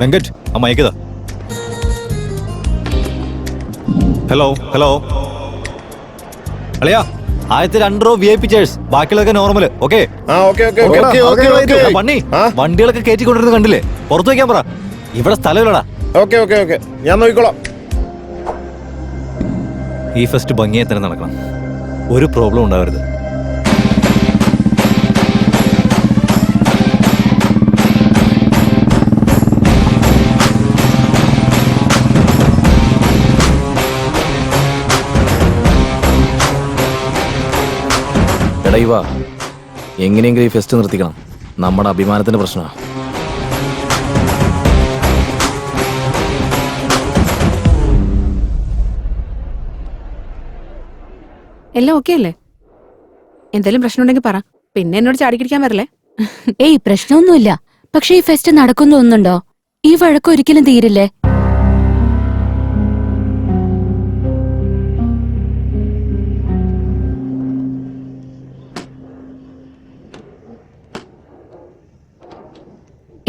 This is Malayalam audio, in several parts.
വെങ്കറ്റ് ആ മയക്കതാ. ഹലോ ഹലോ അളിയാ, ആദ്യത്തെ 2 റോ VIP ചെയർസ്, ബാക്കിയുള്ളതൊക്കെ നോർമൽ. ഓക്കെ പണി വണ്ടികളൊക്കെ കയറ്റി കൊണ്ടിരുന്നത് കണ്ടില്ലേ? പുറത്തു വയ്ക്കാൻ പറ, ഇവിടെ സ്ഥലമില്ലടാ. ഓക്കെ ഞാൻ നോക്കിക്കോളാം. ഈ ഫസ്റ്റ് ഭംഗിയെ തന്നെ നടക്കണം, ഒരു പ്രോബ്ലം ഉണ്ടാവരുത്. എടൈവാ, എങ്ങനെയെങ്കിലും ഈ ഫെസ്റ്റ് നിർത്തിക്കണം. നമ്മുടെ അഭിമാനത്തിന്റെ പ്രശ്നമാണ്. എല്ലാം ഓക്കെ അല്ലേ? എന്തെങ്കിലും പ്രശ്നം ഉണ്ടെങ്കിൽ പറ, പിന്നെ എന്നോട് ചാടിക്കിടിക്കാൻ വരല്ലേ. ഏയ് പ്രശ്നമൊന്നുമില്ല. പക്ഷെ ഈ ഫെസ്റ്റ് നടക്കുന്നു തോന്നുന്നുണ്ടോ? ഈ വഴക്ക് ഒരിക്കലും തീരില്ലേ?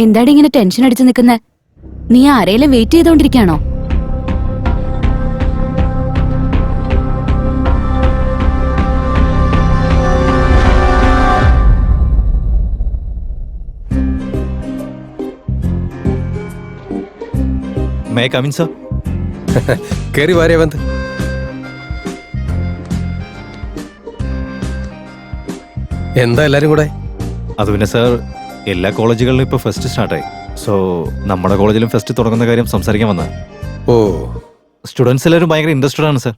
എന്താടി ഇങ്ങനെ ടെൻഷൻ അടിച്ചു നിൽക്കുന്നെ? നീ ആരെയും വെയിറ്റ് ചെയ്തോണ്ടിരിക്കാണോ? May come in sir? കേറി വാ രേവന്ത്. എന്താ എല്ലാരും കൂടെ? അത് പിന്നെ സർ, എല്ലാ കോളേജുകളിലും ഇപ്പോൾ ഫെസ്റ്റ് സ്റ്റാർട്ടായി. സോ നമ്മുടെ കോളേജിലും ഫെസ്റ്റ് തുടങ്ങുന്ന കാര്യം സംസാരിക്കാൻ വന്നത്. ഓ, സ്റ്റുഡൻസ് എല്ലാവരും ഭയങ്കര ഇൻട്രസ്റ്റഡ് ആണ് സർ.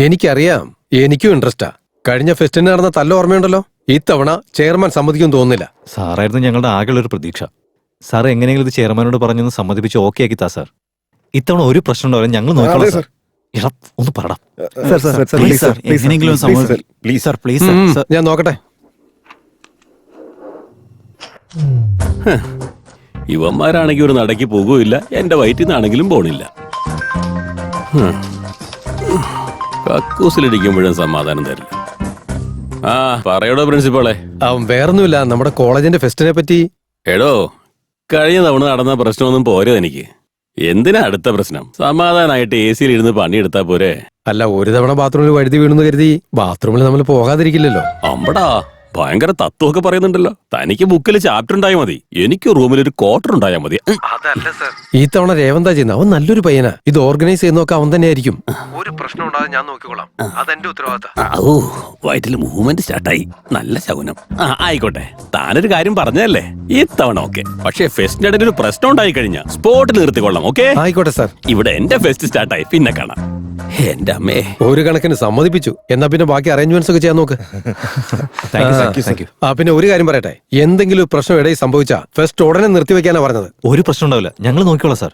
എനിക്കറിയാം, എനിക്കും ഇൻട്രസ്റ്റാ. കഴിഞ്ഞ ഫെസ്റ്റിന് നടന്ന തല്ല ഓർമ്മയുണ്ടല്ലോ. ഇത്തവണ ചെയർമാൻ സമ്മതിക്കും തോന്നുന്നില്ല. സാറായിരുന്നു ഞങ്ങളുടെ ആകെയുള്ള ഒരു പ്രതീക്ഷ. സാർ എങ്ങനെയെങ്കിലും ഇത് ചെയർമാനോട് പറഞ്ഞൊന്ന് സമ്മതിപ്പിച്ച് ഓക്കെ ആക്കി താ സാർ. ഇത്തവണ ഒരു പ്രശ്നം ഉണ്ടാവില്ല, ഞങ്ങൾ നോക്കണം സാർ. എടാ ഒന്ന് പറടാ. ഞാൻ നോക്കട്ടെ. ഇവന്മാരാണെങ്കിൽ ഒരു നടക്കി പോകുകയില്ല, എന്റെ വയറ്റിൽ നിന്നാണെങ്കിലും പോണില്ല. കക്കൂസിലിരിക്കുമ്പോഴും സമാധാനം തരില്ല. ആ പറയടോ പ്രിൻസിപ്പാളെ. അവൻ വേറൊന്നുമില്ല, നമ്മുടെ കോളേജിന്റെ ഫെസ്റ്റിനെ പറ്റി. എടോ, കഴിഞ്ഞ തവണ നടന്ന പ്രശ്നമൊന്നും പോരോ എനിക്ക്. എന്തിനാ അടുത്ത പ്രശ്നം? സമാധാനായിട്ട് AC ഇരുന്ന് പണിയെടുത്താ പോരെ? അല്ല, ഒരു തവണ ബാത്റൂമിൽ വഴുതി വീണെന്ന് കരുതി ബാത്റൂമിൽ നമ്മൾ പോകാതിരിക്കില്ലല്ലോ. അമ്പടാ, ഭയങ്കര തത്വമൊക്കെ പറയുന്നുണ്ടല്ലോ. തനിക്ക് ബുക്കിൽ ചാപ്റ്റർ ഉണ്ടായാൽ മതി, എനിക്ക് റൂമിൽ ഒരു ക്വാർട്ടർ ഉണ്ടായാൽ മതി. ഈ തവണ രേവന്താ ചെയ്യുന്ന, അവൻ നല്ലൊരു പയ്യനാ. ഇത് ഓർഗനൈസ് ചെയ്യുന്നൊക്കെ അവൻ തന്നെ ആയിരിക്കും. ഒരു പ്രശ്നം ഉണ്ടാകാതെ ഞാൻ നോക്കിക്കോളാം, അതെന്റെ ഉത്തരവാദിത്തം. ഓ, വയറ്റിൽ മൂവ്മെന്റ് സ്റ്റാർട്ടായി. നല്ല ശകുനം. ആയിക്കോട്ടെ, താനൊരു കാര്യം പറഞ്ഞതല്ലേ, ഇത്തവണ ഓക്കെ. പക്ഷേ ഫെസ്റ്റിന്റെ ഇടയിൽ ഒരു പ്രശ്നം ഉണ്ടായി കഴിഞ്ഞാൽ സ്പോട്ടിൽ നിർത്തിക്കൊള്ളാം. ഓക്കെ ആയിക്കോട്ടെ സാർ. ഇവിടെ എന്റെ ഫെസ്റ്റ് സ്റ്റാർട്ടായി, പിന്നെ കാണാം. എന്റെ അമ്മേ, ഒരു കണക്കിന് സമ്മതിപ്പിച്ചു. എന്നാ പിന്നെ ബാക്കി അറേഞ്ച്മെന്റ്സ് ഒക്കെ ചെയ്യാൻ നോക്ക്. പിന്നെ ഒരു കാര്യം പറയട്ടെ, എന്തെങ്കിലും പ്രശ്നം ഇടയിൽ സംഭവിച്ചാ ഫെസ്റ്റ് ഉടനെ നിർത്തിവെക്കാനാ പറഞ്ഞത്. ഒരു പ്രശ്നം ഉണ്ടാവില്ല, ഞങ്ങൾ നോക്കിക്കോളാം സാർ.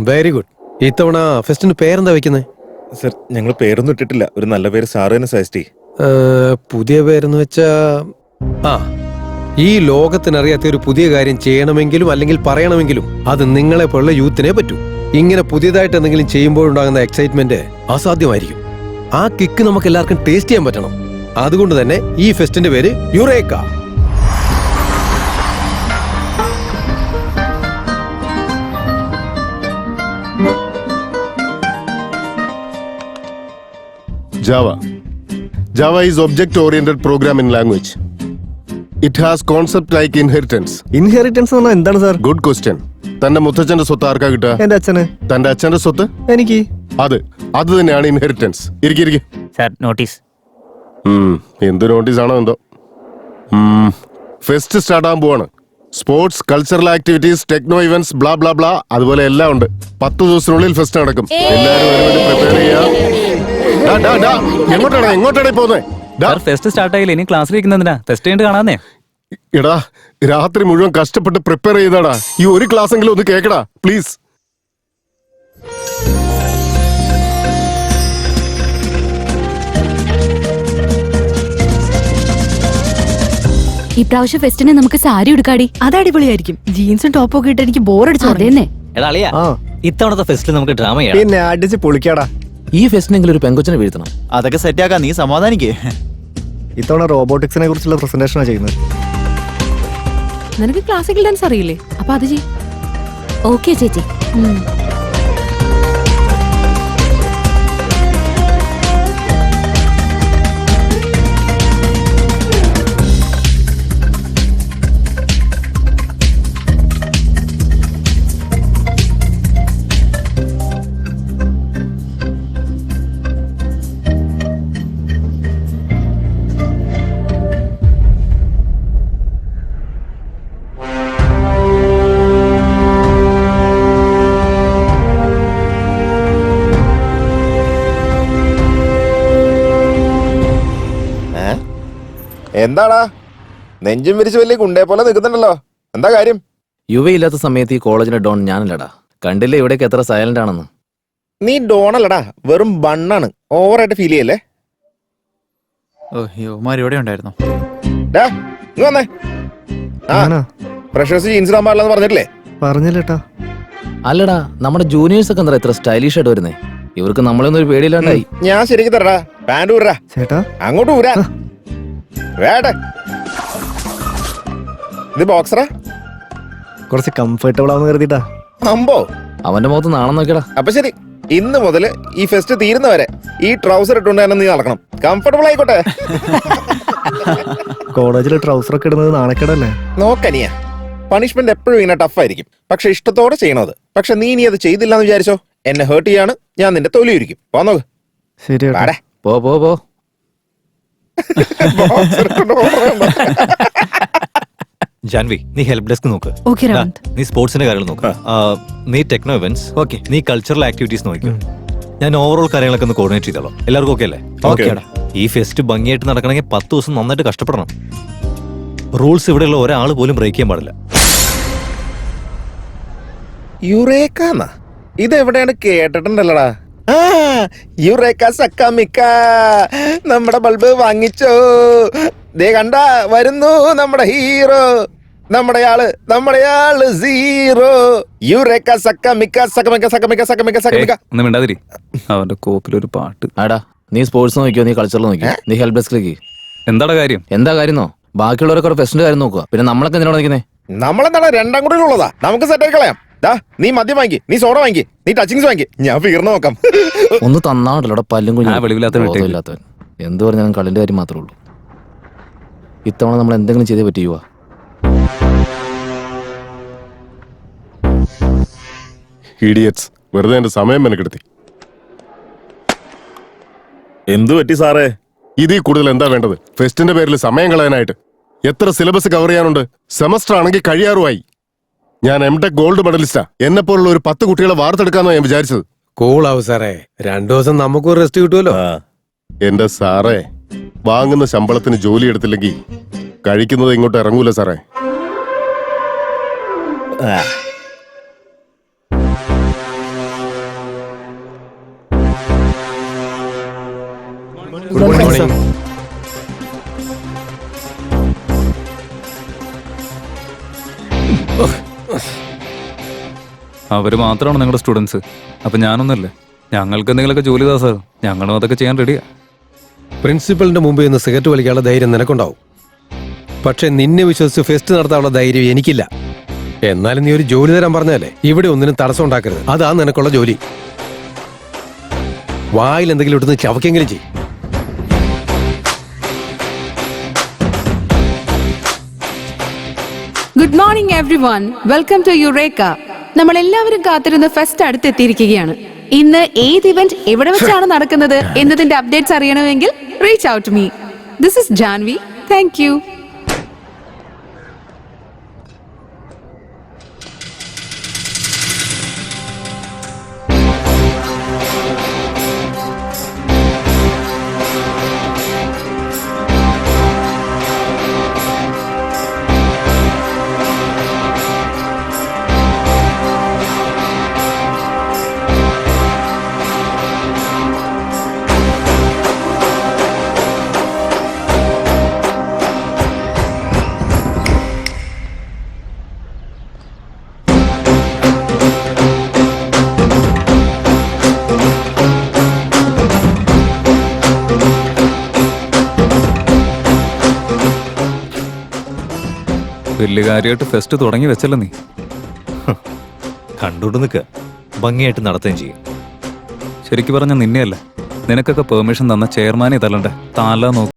Very good. ഇത്തവണ ഫെസ്റ്റിന് പേരെന്താ വെക്കുന്നത്? സർ, ഞങ്ങൾ പേരൊന്നും ഇട്ടിട്ടില്ല. ഒരു നല്ല പേര് സാറ് തന്നെ സജസ്റ്റ് ചെയ്യും. പുതിയ പേരെന്ന് വെച്ചാ, ഈ ലോകത്തിനറിയാത്ത ഒരു പുതിയ കാര്യം ചെയ്യണമെങ്കിലും അല്ലെങ്കിൽ പറയണമെങ്കിലും അത് നിങ്ങളെ പോലുള്ള യൂത്തിനെ പറ്റൂ. ഇങ്ങനെ പുതിയതായിട്ട് എന്തെങ്കിലും ചെയ്യുമ്പോഴുണ്ടാകുന്ന എക്സൈറ്റ്മെന്റ് അസാധ്യമായിരിക്കും. ആ കിക്ക് നമുക്ക് എല്ലാവർക്കും ടേസ്റ്റ് ചെയ്യാൻ പറ്റണം. അതുകൊണ്ട് തന്നെ ഈ ഫെസ്റ്റിന്റെ പേര് Eureka. Java is object-oriented programming language. It has concept like inheritance. Inheritance എന്ന് പറഞ്ഞാൽ എന്താണ് സാർ? Good question. തന്റെ മുത്തച്ഛന്റെ സ്വത്ത് ആർക്കാ കിട്ടുക? എന്റെ അച്ഛന്. തന്റെ അച്ഛന്റെ സ്വത്ത് എനിക്ക്. അത് തന്നെയാണ് ഇൻഹെറിറ്റൻസ്. ഇരിക്കും. Sir, notice. എന്ത് നോട്ടീസ് ആണോ എന്തോ. ഫെസ്റ്റ് സ്റ്റാർട്ട് ആകാൻ പോവാണ്. Sports, cultural activities, techno events, blah blah blah, അതുപോലെ എല്ലാം ഉണ്ട്. 10 ദിവസത്തിനുള്ളിൽ ഫെസ്റ്റ് നടക്കും. എല്ലാവരും അതിനുവേണ്ടി പ്രിപ്പയർ ചെയ്യാം. എങ്ങോട്ടാണ് പോകുന്നത്? ഫെസ്റ്റ് സ്റ്റാർട്ട് ആയില്ല, ഇനി ക്ലാസ്സിലിരിക്കുന്നതിനാ ടെസ്റ്റ് ചെയ്ത് കാണാന്നേ. എടാ, രാത്രി മുഴുവൻ കഷ്ടപ്പെട്ട് പ്രിപ്പയർ ചെയ്താടാ. ഈ ഒരു ക്ലാസ് എങ്കിലും ഒന്ന് കേക്കടാ പ്ലീസ്. ഇപ്രാവശ്യം ഫെസ്റ്റിന് നമുക്ക് സാരി എടുക്കാടി. അത് അടിപൊളിയായിരിക്കും. ജീൻസും ടോപ്പും ഒക്കെ ഇട്ട് എനിക്ക് ബോറടിച്ചു. അതേന്നെ. ഇത്തവണത്തെ ഫെസ്റ്റിൽ നമുക്ക് ഡ്രാമ ചെയ്യാം. പിന്നെ അടിച്ച് പൊളിക്കാടാ. ഈ ഫെസ്റ്റിനെങ്കിലും ഒരു പെങ്കൊച്ചിനെ വീഴ്ത്തണം. അതൊക്കെ സെറ്റ് ആക്കാം, നീ സമാധാനിക്കേ. ഇത്തവണ റോബോട്ടിക്സിനെ കുറിച്ചുള്ള പ്രസന്റേഷനാണ് ചെയ്യുന്നത്. നിനക്ക് ക്ലാസിക്കൽ ഡാൻസ് അറിയില്ലേ? അപ്പൊ അത് ചെയ്യും. ഓക്കെ ചേച്ചി. എന്താടാ നെഞ്ചും വിരിച്ച് വലിയ കുണ്ടേ പോലെ നിൽക്കുന്നുണ്ടല്ലോ, എന്താ കാര്യം? യുവയില്ലാത്ത സമയത്ത് ഈ കോളേജിന്റെ ഡോൺ ഞാനല്ലടാ. കണ്ടില്ലേ ഇവിടേക്ക് എത്ര സൈലന്റ് ആണെന്ന്. നീ ഡോണല്ലടാ, വെറും ബണ്ണാണ്. ഓവറായിട്ട് ഫീൽ ചെയ്യല്ലേ? ഓ യുവമാർ ഇവിടെ ഉണ്ടായിരുന്നു. ഡാ, ഇങ്ങ് വന്നേ. ആ ഫ്രഷേഴ്സ് ജീൻസ് ഇടാൻ പാടില്ലെന്ന് പറഞ്ഞിട്ടില്ലേ? പറഞ്ഞില്ലട്ടാ. അല്ലടാ, നമ്മുടെ ജൂനിയേഴ്സ് ഒക്കെ എന്താ ഇത്ര സ്റ്റൈലിഷ് ആയിട്ട് വരുന്നേ? ഇവർക്ക് നമ്മളൊന്നും ഒരു പേടിയില്ലാണ്ടായി. ഞാൻ ശരിക്കും തരടാ. പാൻറ് ഊരാ, ചേട്ടാ അങ്ങോട്ട് ഊരാ. വേട്ടെ, ഇത് ബോക്സറാ? കുറച്ച് കംഫർട്ടബിൾ ആവുന്ന കരുതിട്ടാ. അമ്പോ, അവന്റെ മുഖത്ത് നാണം നോക്കിയടാ. അപ്പൊ ശരി, ഇന്ന് മുതല് ഈ ഫെസ്റ്റ് തീരുന്നവരെ ഈ ട്രൗസർ ഇട്ടുകൊണ്ട് തന്നെ നീ നടക്കണം. കംഫർട്ടബിൾ ആയിക്കോട്ടെ. കോളേജിൽ ട്രൗസർ ഒക്കെ ഇടുന്നത് നാണക്കേടല്ലേ? നോക്കനിയ, പണിഷ്മെന്റ് എപ്പോഴും ഇങ്ങനെ ടഫായിരിക്കും, പക്ഷെ ഇഷ്ടത്തോടെ ചെയ്യണത്. പക്ഷെ നീ ഇനി അത് ചെയ്തില്ല എന്ന് വിചാരിച്ചോ, എന്നെ ഹേർട്ട് ചെയ്യാണ്, ഞാൻ നിന്റെ തൊലി ഇരിക്കും. പോന്നോക്ക്. ശരി ചേട്ടാ. പാടെ. പോ പോ പോ. ജാൻവി, നീ ഹെൽപ്പ് ഡെസ്ക് നോക്ക്. ഓക്കെ ദാ, രാവന്ത്. നീ സ്പോർട്സിന്റെ കാര്യങ്ങൾ നോക്ക്. നീ ടെക്നോ ഇവന്റ്സ്, ഓക്കെ. നീ കൾച്ചറൽ ആക്ടിവിറ്റീസ് നോക്കും. ഞാൻ ഓവറോൾ കാര്യങ്ങളൊക്കെ ഒന്ന് കോർഡിനേറ്റ് ചെയ്തോളാം. എല്ലാവർക്കും ഓക്കെ അല്ലേ? ഓക്കെടാ. ഈ ഫെസ്റ്റ് ഭംഗിയായിട്ട് നടക്കണമെങ്കിൽ 10 ദിവസം നന്നായിട്ട് കഷ്ടപ്പെടണം. റൂൾസ് ഇവിടെയുള്ള ഒരാൾ പോലും ബ്രേക്ക് ചെയ്യാൻ പാടില്ല. യുറേക്കാന്നാ? ഇത് എവിടെയാണ് കേട്ടിട്ടുണ്ടല്ലടാ. ആ, യുറേക്ക സക്കമിക്ക, നമ്മുടെ ബൾബ് വാങ്ങിച്ചോ. ദേ കണ്ട വരുന്നു നമ്മുടെ ഹീറോ, നമ്മുടെ ആള് സീറോ. യുറേക്ക സക്കമിക്ക സക്കമിക്ക സക്കമിക്ക സക്കമിക്ക സക്കമിക്ക. ഒന്നും മിണ്ടാതിരി, അവന്റെ കോപ്പിലൊരു പാട്ട്. ആടാ, നീ സ്പോർട്സ് നോക്കിയോ, നീ കൾച്ചറൽ നോക്കിയോ, നീ ഹെൽപ്പ് ഡെസ്കിലേക്ക്. എന്താടാ കാര്യം? എന്താ കാര്യന്നോ? ബാക്കിയുള്ളവരൊക്കെ ഫെസ്റ്റിന്റെ കാര്യം നോക്കുക. പിന്നെ നമ്മളൊക്കെ എന്തിനാണ് നിൽക്കുന്നേ? നമ്മളെന്താണ് രണ്ടാം കൂടെ ഉള്ളതാ, നമുക്ക് സെറ്റ് ആയി കളയാം. ദാ, നീ മദ്യം വാങ്ങി, നീ സോഡ വാങ്ങി, നീ ടച്ചിങ്സ് വാങ്ങി, ഞാൻ ഫിഗറിന് നോക്കാം. ഒന്ന് തന്നാണ്ടല്ലോ പല്ലും ആ, വെളിവില്ലാത്ത വിട്ടേ. ഇല്ലാത്തവൻ. എന്ത് പറഞ്ഞാലും കളിന്റെ കാര്യം മാത്രമേ ഉള്ളൂ. ഇത്തവണ നമ്മൾ എന്തെങ്കിലും ചെയ്തേ പറ്റിയുക. ഇഡിയറ്റ്സ്, വെറുതെ എന്റെ സമയം മെനക്കെടുത്തി. എന്തു പറ്റി സാറേ? ഇതിൽ കൂടുതൽ എന്താ വേണ്ടത്? ഫെസ്റ്റിന്റെ പേരിൽ സമയം കളയാനായിട്ട് എത്ര സിലബസ് കവർ ചെയ്യാനുണ്ട്? സെമസ്റ്റർ ആണെങ്കിൽ കഴിയാറുമായി. ഞാൻ എംടെക് ഗോൾഡ് മെഡലിസ്റ്റാ. എന്നെ പോലുള്ള ഒരു 10 കുട്ടികളെ വാർത്തെടുക്കാന്നോ ഞാൻ വിചാരിച്ചത്. കൂളാവും സാറേ, 2 ദിവസം നമുക്കൊരു റെസ്റ്റ് കിട്ടുമല്ലോ. എന്റെ സാറേ, വാങ്ങുന്ന ശമ്പളത്തിന് ജോലി എടുത്തില്ലെങ്കിൽ കഴിക്കുന്നത് ഇങ്ങോട്ട് ഇറങ്ങൂല സാറേ. Good morning sir. അവര് മാത്രമാണ് നിങ്ങളുടെ സ്റ്റുഡൻസ്. അപ്പൊ ഞാനൊന്നല്ലേ? ഞങ്ങൾക്ക് എന്തെങ്കിലുമൊക്കെ ജോലി താ സാർ, ഞങ്ങളും അതൊക്കെ ചെയ്യാൻ റെഡിയാ. പ്രിൻസിപ്പലിന്റെ മുമ്പിൽ നിന്ന് സിഗരറ്റ് വലിക്കാനുള്ള ധൈര്യം നിനക്കുണ്ടാവും, പക്ഷെ നിന്നെ വിശ്വസിച്ച് ഫെസ്റ്റ് നടത്താനുള്ള ധൈര്യം എനിക്കില്ല. എന്നാലും നീ ഒരു ജോലി തരാൻ പറഞ്ഞാലേ ഇവിടെ ഒന്നിനും തടസ്സം ഉണ്ടാക്കരുത്. അതാ നിനക്കുള്ള ജോലി. വായിൽ എന്തെങ്കിലും ഇടുന്ന് ചവക്കെങ്കിലും ചെയ്യും. Good morning everyone, welcome to Eureka. നമ്മൾ എല്ലാവരും കാത്തിരുന്ന ഫെസ്റ്റ് അടുത്തെത്തിയിരിക്കുകയാണ്. ഇന്ന് ഏത് ഇവന്റ് എവിടെ വെച്ചാണ് നടക്കുന്നത് എന്നതിന്റെ അപ്ഡേറ്റ്സ് അറിയണമെങ്കിൽ reach out me. This is Janvi. Thank you. വലിയ കാര്യമായിട്ട് ഫെസ്റ്റ് തുടങ്ങി വെച്ചല്ലോ നീ. കണ്ടോണ്ട് നിൽക്കുക, ഭംഗിയായിട്ട് നടത്തുകയും ചെയ്യും. ശരിക്കും പറഞ്ഞ നിന്നെയല്ല, നിനക്കൊക്കെ പെർമിഷൻ തന്ന ചെയർമാനെ തല്ലണ്ടേ. താല നോക്കി